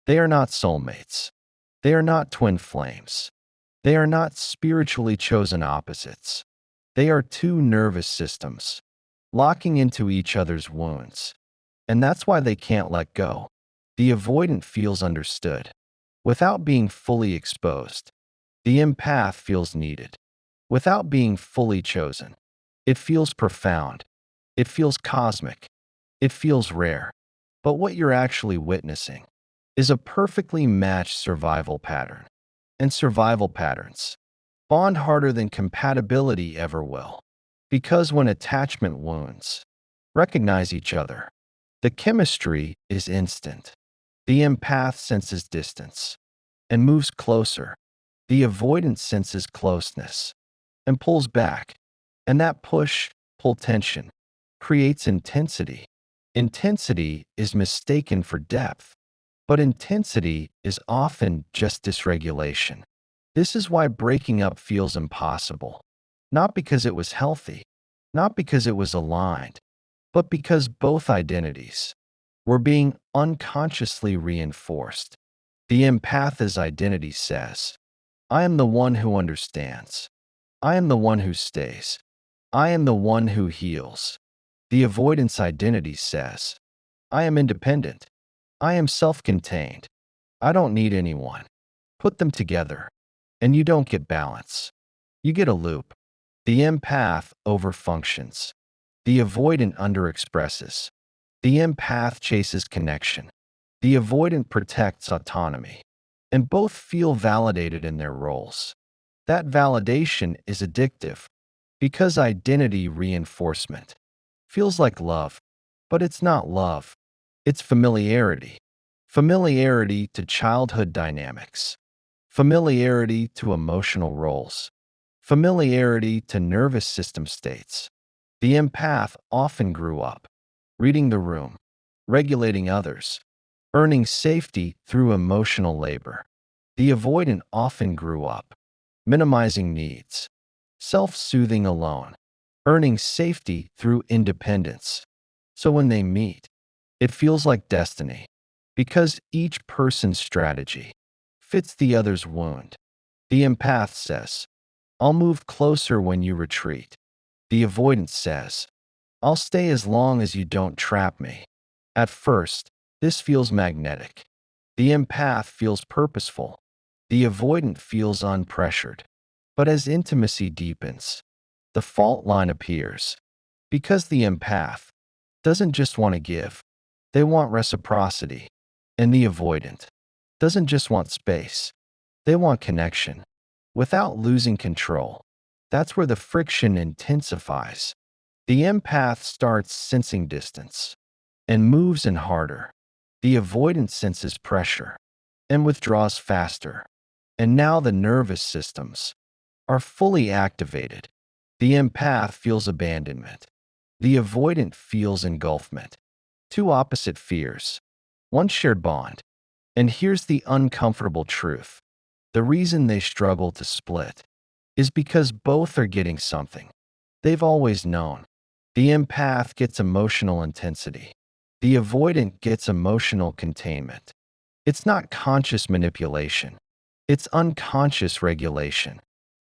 They are not soulmates. They are not twin flames. They are not spiritually chosen opposites. They are two nervous systems, locking into each other's wounds. And that's why they can't let go. The avoidant feels understood, without being fully exposed. The empath feels needed, without being fully chosen. It feels profound. It feels cosmic. It feels rare. But what you're actually witnessing is a perfectly matched survival pattern. And survival patterns bond harder than compatibility ever will. Because when attachment wounds recognize each other, the chemistry is instant. The empath senses distance and moves closer. The avoidant senses closeness and pulls back. And that pull tension creates intensity. Intensity is mistaken for depth, but intensity is often just dysregulation. This is why breaking up feels impossible. Not because it was healthy, not because it was aligned, but because both identities were being unconsciously reinforced. The empath's identity says, I am the one who understands. I am the one who stays. I am the one who heals. The avoidance identity says, I am independent. I am self-contained. I don't need anyone. Put them together, and you don't get balance. You get a loop. The empath overfunctions. The avoidant underexpresses. The empath chases connection. The avoidant protects autonomy. And both feel validated in their roles. That validation is addictive because identity reinforcement feels like love, but it's not love. It's familiarity. Familiarity to childhood dynamics. Familiarity to emotional roles. Familiarity to nervous system states. The empath often grew up reading the room, regulating others, earning safety through emotional labor. The avoidant often grew up minimizing needs, self-soothing alone, earning safety through independence. So when they meet, it feels like destiny, because each person's strategy fits the other's wound. The empath says, I'll move closer when you retreat. The avoidant says, I'll stay as long as you don't trap me. At first, this feels magnetic. The empath feels purposeful. The avoidant feels unpressured. But as intimacy deepens, the fault line appears. Because the empath doesn't just want to give, they want reciprocity. And the avoidant doesn't just want space, they want connection without losing control. That's where the friction intensifies. The empath starts sensing distance and moves in harder. The avoidant senses pressure and withdraws faster. And now the nervous systems are fully activated. The empath feels abandonment. The avoidant feels engulfment. Two opposite fears, one shared bond. And here's the uncomfortable truth. The reason they struggle to split is because both are getting something they've always known. The empath gets emotional intensity. The avoidant gets emotional containment. It's not conscious manipulation. It's unconscious regulation.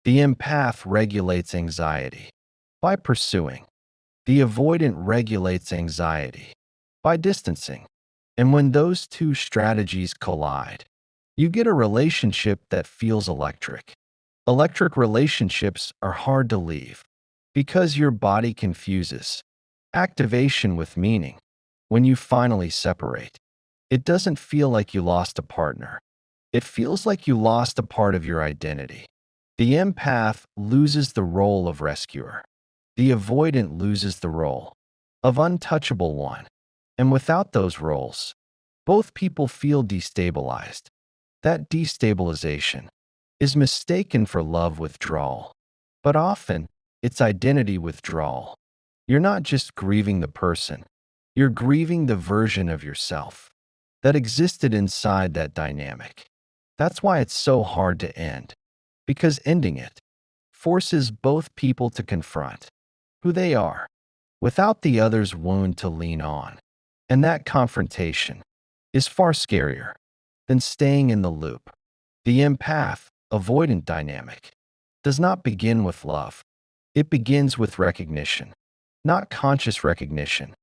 The empath regulates anxiety by pursuing. The avoidant regulates anxiety by distancing. And when those two strategies collide, you get a relationship that feels electric. Electric relationships are hard to leave because your body confuses activation with meaning. When you finally separate, it doesn't feel like you lost a partner. It feels like you lost a part of your identity. The empath loses the role of rescuer. The avoidant loses the role of untouchable one. And without those roles, both people feel destabilized. That destabilization is mistaken for love withdrawal, but often it's identity withdrawal. You're not just grieving the person, you're grieving the version of yourself that existed inside that dynamic. That's why it's so hard to end, because ending it forces both people to confront who they are without the other's wound to lean on. And that confrontation is far scarier than staying in the loop. The empath avoidant dynamic does not begin with love. It begins with recognition, not conscious recognition,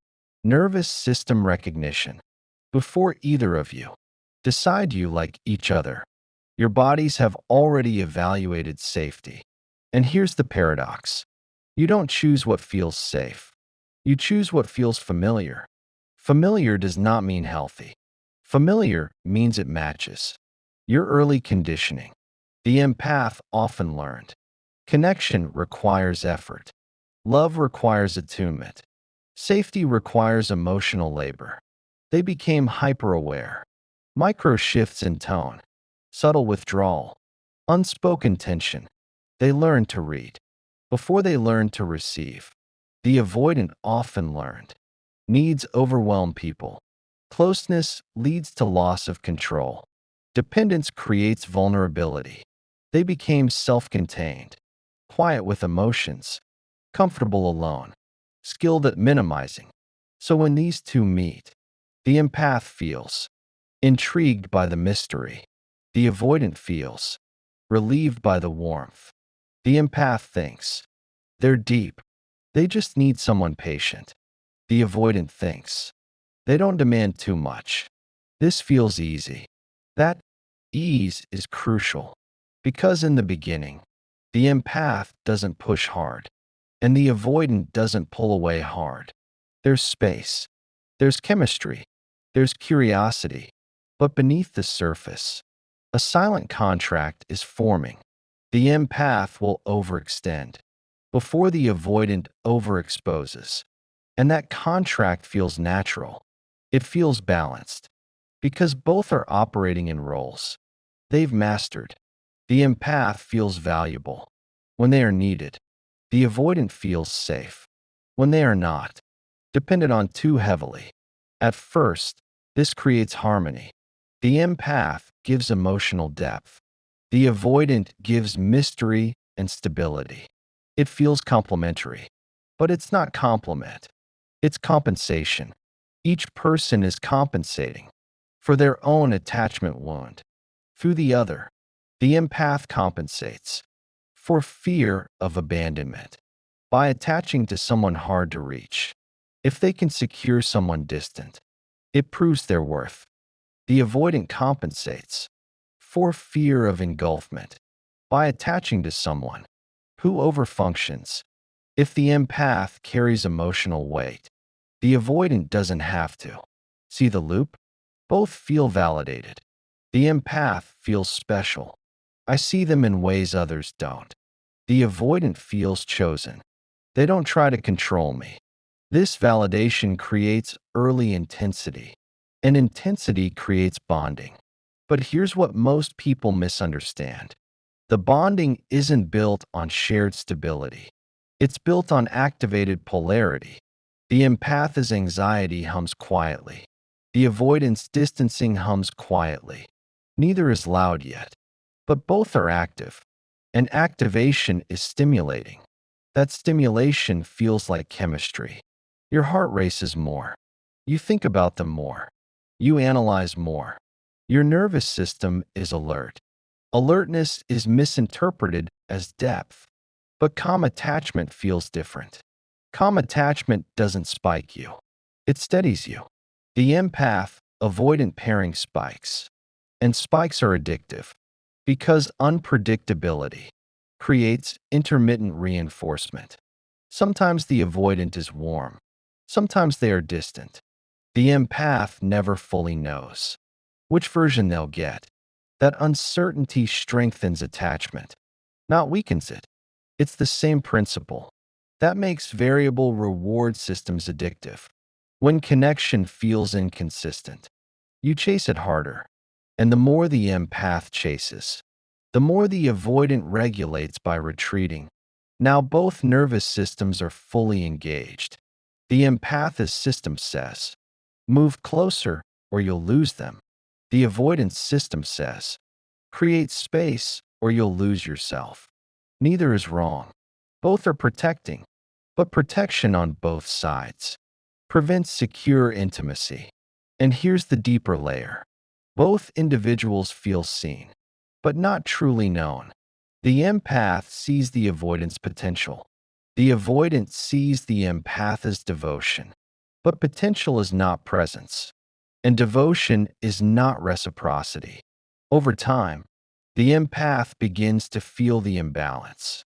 nervous system recognition. Before either of you decide you like each other, your bodies have already evaluated safety. And here's the paradox. You don't choose what feels safe. You choose what feels familiar. Familiar does not mean healthy. Familiar means it matches your early conditioning. The empath often learned. Connection requires effort. Love requires attunement. Safety requires emotional labor. They became hyper-aware. Micro shifts in tone, subtle withdrawal, unspoken tension. They learned to read before they learned to receive. The avoidant often learned. Needs overwhelm people. Closeness leads to loss of control. Dependence creates vulnerability. They became self-contained, quiet with emotions, comfortable alone, skilled at minimizing. So when these two meet, the empath feels intrigued by the mystery. The avoidant feels relieved by the warmth. The empath thinks they're deep. They just need someone patient. The avoidant thinks they don't demand too much. This feels easy. That ease is crucial because in the beginning, the empath doesn't push hard and the avoidant doesn't pull away hard. There's space, there's chemistry, there's curiosity, but beneath the surface, a silent contract is forming. The empath will overextend before the avoidant overexposes, and that contract feels natural. It feels balanced because both are operating in roles they've mastered. The empath feels valuable when they are needed. The avoidant feels safe when they are not, dependent on too heavily. At first, this creates harmony. The empath gives emotional depth. The avoidant gives mystery and stability. It feels complementary, but it's not complement. It's compensation. Each person is compensating for their own attachment wound. Through the other, the empath compensates for fear of abandonment by attaching to someone hard to reach. If they can secure someone distant, it proves their worth. The avoidant compensates for fear of engulfment by attaching to someone who overfunctions. If the empath carries emotional weight, the avoidant doesn't have to. See the loop? Both feel validated. The empath feels special. I see them in ways others don't. The avoidant feels chosen. They don't try to control me. This validation creates early intensity, and intensity creates bonding. But here's what most people misunderstand. The bonding isn't built on shared stability. It's built on activated polarity. The empath's anxiety hums quietly. The avoidance distancing hums quietly. Neither is loud yet, but both are active. And activation is stimulating. That stimulation feels like chemistry. Your heart races more. You think about them more. You analyze more. Your nervous system is alert. Alertness is misinterpreted as depth, but calm attachment feels different. Calm attachment doesn't spike you. It steadies you. The empath avoidant pairing spikes, and spikes are addictive because unpredictability creates intermittent reinforcement. Sometimes the avoidant is warm. Sometimes they are distant. The empath never fully knows which version they'll get. That uncertainty strengthens attachment, not weakens it. It's the same principle. That makes variable reward systems addictive. When connection feels inconsistent, you chase it harder. And the more the empath chases, the more the avoidant regulates by retreating. Now both nervous systems are fully engaged. The empath's system says, move closer or you'll lose them. The avoidance system says, create space or you'll lose yourself. Neither is wrong. Both are protecting, but protection on both sides prevents secure intimacy. And here's the deeper layer. Both individuals feel seen, but not truly known. The empath sees the avoidance potential. The avoidant sees the empath as devotion. But potential is not presence, and devotion is not reciprocity. Over time, the empath begins to feel the imbalance.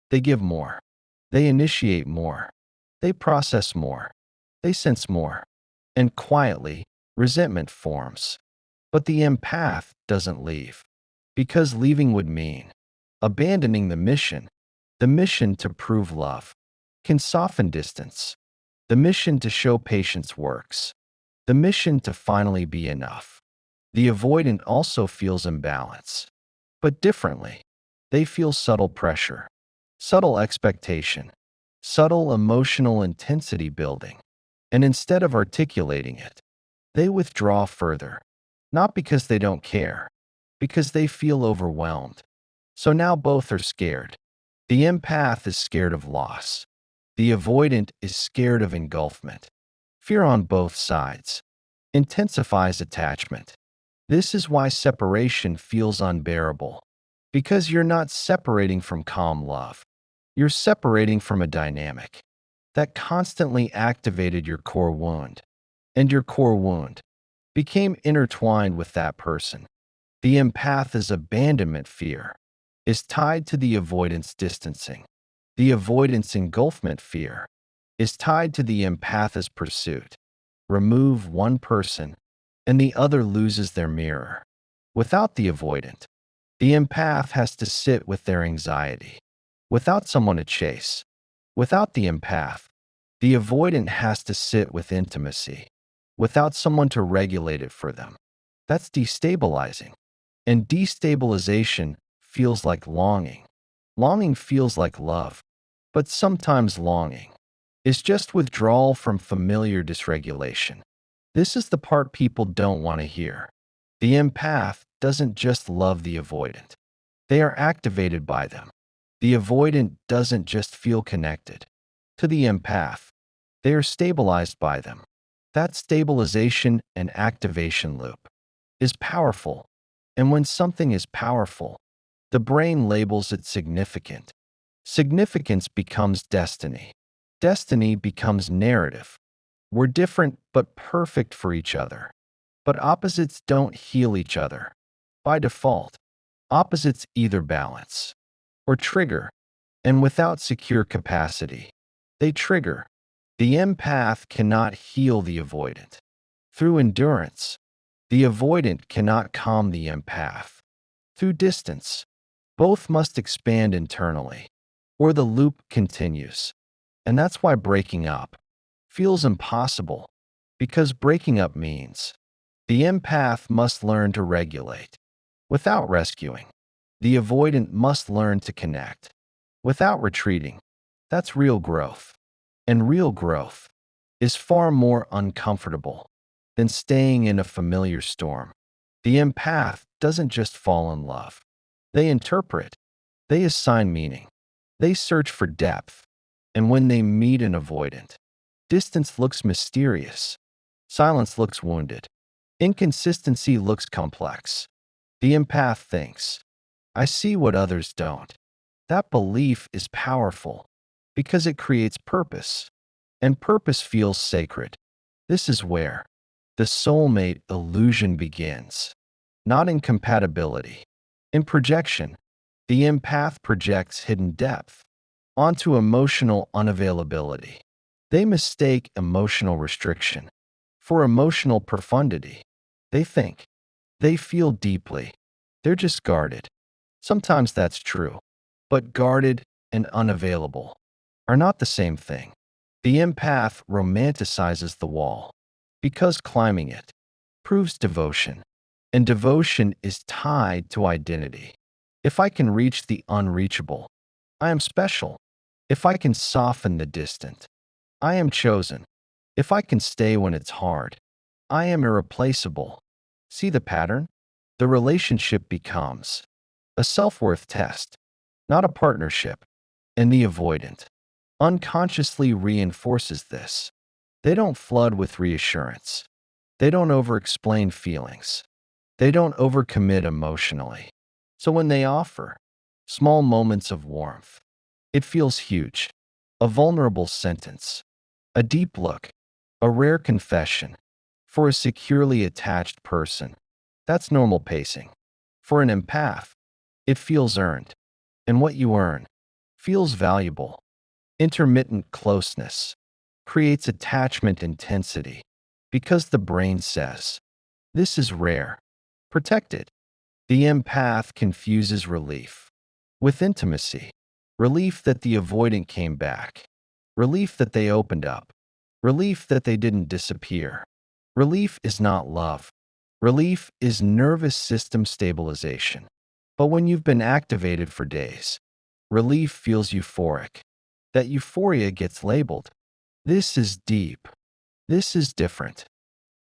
They give more. They initiate more. They process more. They sense more. And quietly, resentment forms. But the empath doesn't leave, because leaving would mean abandoning the mission to prove love, can soften distance, the mission to show patience works, the mission to finally be enough. The avoidant also feels imbalance, but differently. They feel subtle pressure, subtle expectation, subtle emotional intensity building, and instead of articulating it, they withdraw further, not because they don't care, because they feel overwhelmed. So now both are scared. The empath is scared of loss. The avoidant is scared of engulfment. Fear on both sides intensifies attachment. This is why separation feels unbearable. Because you're not separating from calm love. You're separating from a dynamic that constantly activated your core wound. And your core wound became intertwined with that person. The empath's abandonment fear is tied to the avoidance distancing. The avoidance engulfment fear is tied to the empath's pursuit. Remove one person, and the other loses their mirror. Without the avoidant, the empath has to sit with their anxiety. Without someone to chase, without the empath, the avoidant has to sit with intimacy. Without someone to regulate it for them. That's destabilizing. And destabilization feels like longing. Longing feels like love. But sometimes longing is just withdrawal from familiar dysregulation. This is the part people don't want to hear. The empath doesn't just love the avoidant. They are activated by them. The avoidant doesn't just feel connected to the empath. They are stabilized by them. That stabilization and activation loop is powerful. And when something is powerful, the brain labels it significant. Significance becomes destiny. Destiny becomes narrative. We're different but perfect for each other. But opposites don't heal each other. By default, opposites either balance or trigger, and without secure capacity, they trigger. The empath cannot heal the avoidant. Through endurance, the avoidant cannot calm the empath. Through distance, both must expand internally, or the loop continues. And that's why breaking up feels impossible, because breaking up means the empath must learn to regulate without rescuing. The avoidant must learn to connect without retreating. That's real growth. And real growth is far more uncomfortable than staying in a familiar storm. The empath doesn't just fall in love. They interpret. They assign meaning. They search for depth. And when they meet an avoidant, distance looks mysterious. Silence looks wounded. Inconsistency looks complex. The empath thinks, I see what others don't. That belief is powerful because it creates purpose, and purpose feels sacred. This is where the soulmate illusion begins, not in compatibility. In projection, the empath projects hidden depth onto emotional unavailability. They mistake emotional restriction for emotional profundity. They think they feel deeply. They're just guarded. Sometimes that's true, but guarded and unavailable are not the same thing. The empath romanticizes the wall because climbing it proves devotion, and devotion is tied to identity. If I can reach the unreachable, I am special. If I can soften the distant, I am chosen. If I can stay when it's hard, I am irreplaceable. See the pattern? The relationship becomes a self-worth test, not a partnership. And the avoidant unconsciously reinforces this. They don't flood with reassurance. They don't over-explain feelings. They don't overcommit emotionally. So when they offer small moments of warmth, it feels huge. A vulnerable sentence, a deep look, a rare confession. For a securely attached person, that's normal pacing. For an empath, it feels earned. And what you earn feels valuable. Intermittent closeness creates attachment intensity because the brain says, this is rare. Protect it. The empath confuses relief with intimacy. Relief that the avoidant came back. Relief that they opened up. Relief that they didn't disappear. Relief is not love. Relief is nervous system stabilization. But when you've been activated for days, relief feels euphoric. That euphoria gets labeled. This is deep. This is different.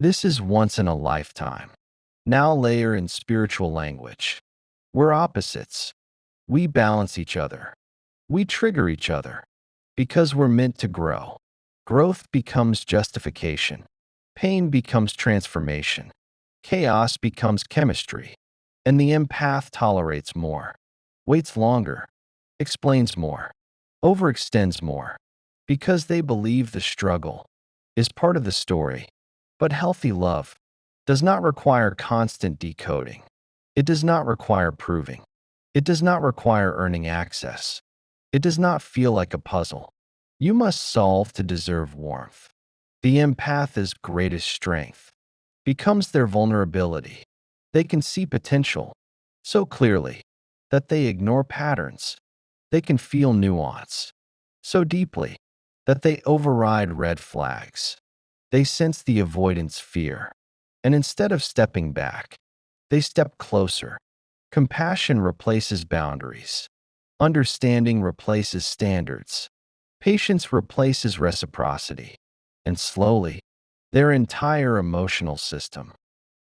This is once in a lifetime. Now layer in spiritual language. We're opposites. We balance each other. We trigger each other. Because we're meant to grow. Growth becomes justification. Pain becomes transformation. Chaos becomes chemistry. And the empath tolerates more, waits longer, explains more, overextends more, because they believe the struggle is part of the story. But healthy love does not require constant decoding. It does not require proving. It does not require earning access. It does not feel like a puzzle you must solve to deserve warmth. The empath's greatest strength becomes their vulnerability. They can see potential so clearly that they ignore patterns. They can feel nuance so deeply that they override red flags. They sense the avoidance fear, and instead of stepping back, they step closer. Compassion replaces boundaries. Understanding replaces standards. Patience replaces reciprocity. And slowly, their entire emotional system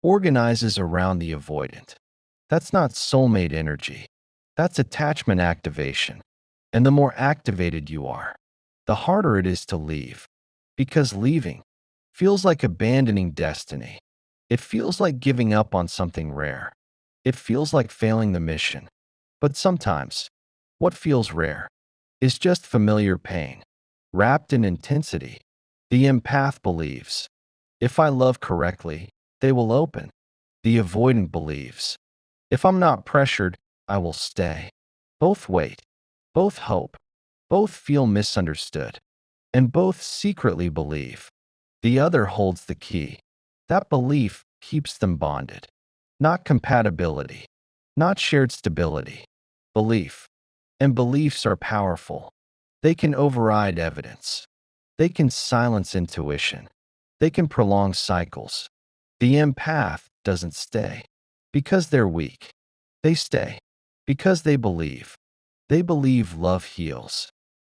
organizes around the avoidant. That's not soulmate energy. That's attachment activation. And the more activated you are, the harder it is to leave. Because leaving feels like abandoning destiny. It feels like giving up on something rare. It feels like failing the mission. But sometimes, what feels rare is just familiar pain, wrapped in intensity. The empath believes, if I love correctly, they will open. The avoidant believes, if I'm not pressured, I will stay. Both wait, both hope, both feel misunderstood, and both secretly believe. The other holds the key. That belief keeps them bonded. Not compatibility, not shared stability. Belief. And beliefs are powerful. They can override evidence. They can silence intuition. They can prolong cycles. The empath doesn't stay because they're weak. They stay because they believe. They believe love heals.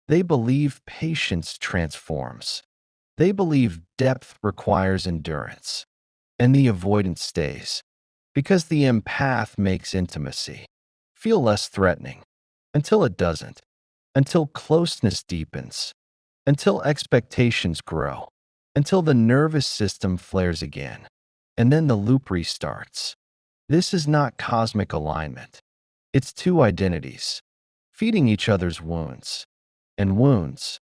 They believe patience transforms. They believe depth requires endurance. And the avoidant stays because the empath makes intimacy feel less threatening until it doesn't, until closeness deepens, until expectations grow, until the nervous system flares again, and then the loop restarts. This is not cosmic alignment. It's two identities, feeding each other's wounds. And wounds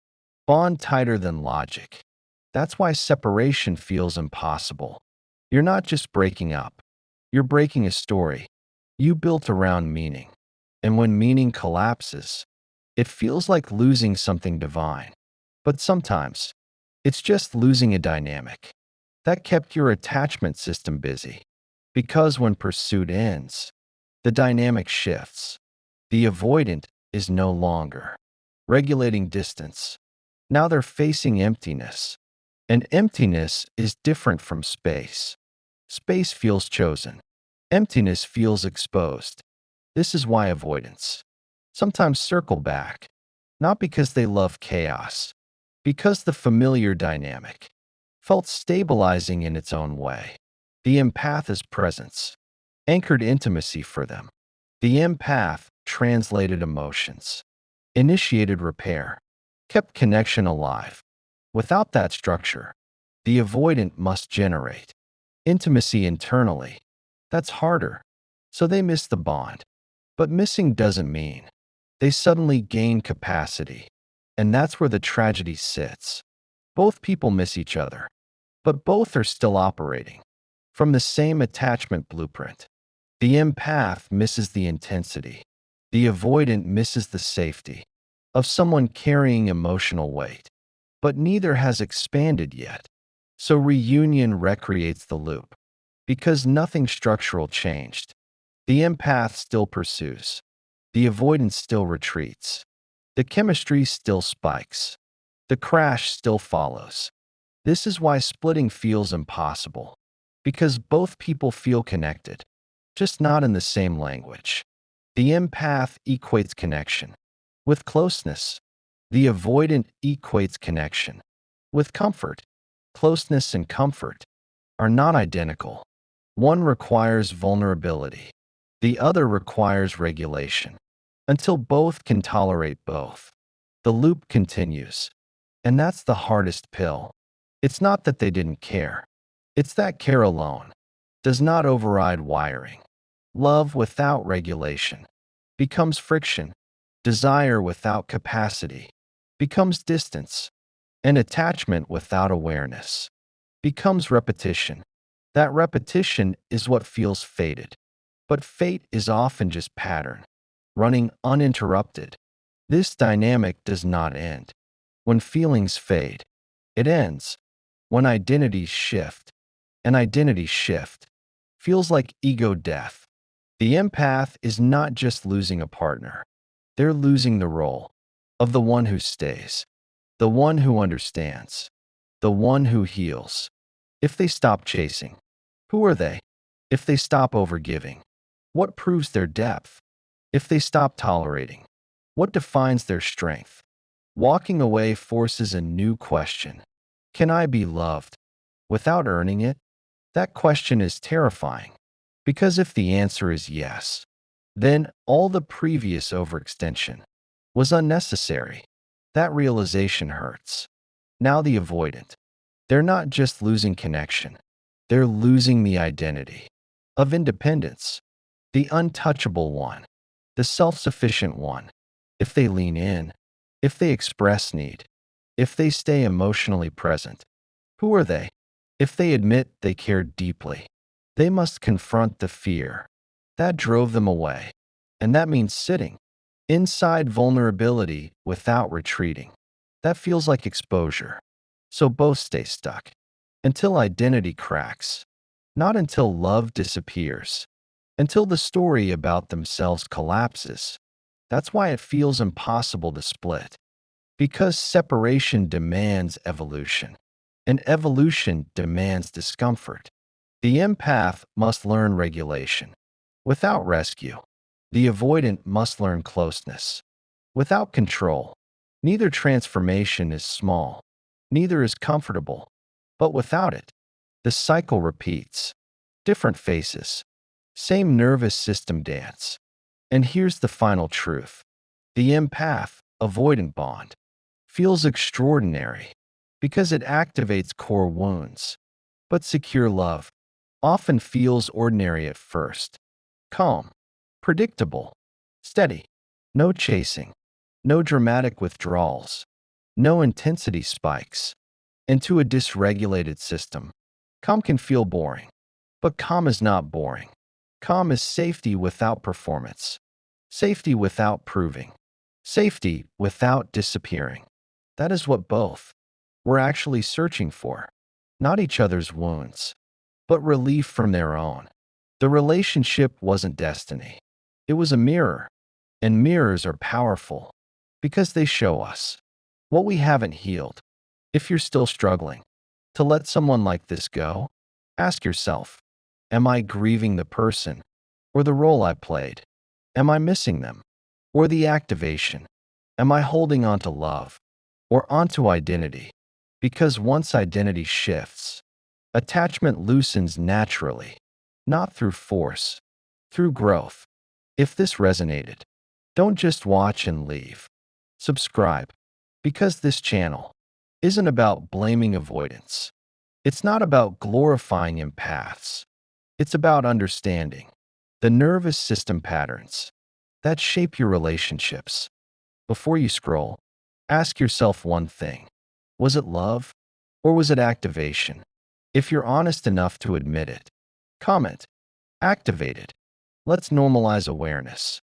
bond tighter than logic. That's why separation feels impossible. You're not just breaking up. You're breaking a story you built around meaning. And when meaning collapses, it feels like losing something divine. But sometimes, it's just losing a dynamic that kept your attachment system busy. Because when pursuit ends, the dynamic shifts. The avoidant is no longer regulating distance. Now they're facing emptiness. And emptiness is different from space. Space feels chosen. Emptiness feels exposed. This is why avoidants sometimes circle back, not because they love chaos, because the familiar dynamic felt stabilizing in its own way. The empath's presence anchored intimacy for them. The empath translated emotions, initiated repair, kept connection alive. Without that structure, the avoidant must generate intimacy internally. That's harder. So they miss the bond. But missing doesn't mean they suddenly gain capacity. And that's where the tragedy sits. Both people miss each other, but both are still operating from the same attachment blueprint. The empath misses the intensity. The avoidant misses the safety of someone carrying emotional weight. But neither has expanded yet. So reunion recreates the loop. Because nothing structural changed. The empath still pursues. The avoidance still retreats. The chemistry still spikes. The crash still follows. This is why splitting feels impossible. Because both people feel connected, just not in the same language. The empath equates connection with closeness. The avoidant equates connection with comfort. Closeness and comfort are not identical. One requires vulnerability. The other requires regulation. Until both can tolerate both, the loop continues. And that's the hardest pill. It's not that they didn't care. It's that care alone does not override wiring. Love without regulation becomes friction. Desire without capacity becomes distance. And attachment without awareness becomes repetition. That repetition is what feels fated. But fate is often just pattern, running uninterrupted. This dynamic does not end when feelings fade. It ends when identities shift. An identity shift feels like ego death. The empath is not just losing a partner. They're losing the role of the one who stays, the one who understands, the one who heals. If they stop chasing, who are they? If they stop overgiving, what proves their depth? If they stop tolerating, what defines their strength? Walking away forces a new question. Can I be loved without earning it? That question is terrifying, because if the answer is yes, then all the previous overextension was unnecessary. That realization hurts. Now the avoidant. They're not just losing connection, they're losing the identity of independence, the untouchable one, the self-sufficient one. If they lean in, if they express need, if they stay emotionally present, who are they? If they admit they care deeply, they must confront the fear that drove them away. And that means sitting inside vulnerability without retreating. That feels like exposure. So both stay stuck until identity cracks, not until love disappears, until the story about themselves collapses. That's why it feels impossible to split, because separation demands evolution, and evolution demands discomfort. The empath must learn regulation without rescue. The avoidant must learn closeness without control. Neither transformation is small, neither is comfortable, but without it, the cycle repeats. Different faces, same nervous system dance. And here's the final truth. The empath avoidant bond feels extraordinary because it activates core wounds, but secure love often feels ordinary at first. Calm, predictable, steady, no chasing, no dramatic withdrawals, no intensity spikes. And to a dysregulated system, calm can feel boring. But calm is not boring. Calm is safety without performance, safety without proving, safety without disappearing. That is what both were actually searching for. Not each other's wounds, but relief from their own. The relationship wasn't destiny. It was a mirror. And mirrors are powerful because they show us what we haven't healed. If you're still struggling to let someone like this go, ask yourself, am I grieving the person or the role I played? Am I missing them or the activation? Am I holding on to love or onto identity? Because once identity shifts, attachment loosens naturally, not through force, through growth. If this resonated, don't just watch and leave. Subscribe, because this channel isn't about blaming avoidance. It's not about glorifying empaths. It's about understanding the nervous system patterns that shape your relationships. Before you scroll, ask yourself one thing. Was it love or was it activation? If you're honest enough to admit it, comment, activated. Let's normalize awareness.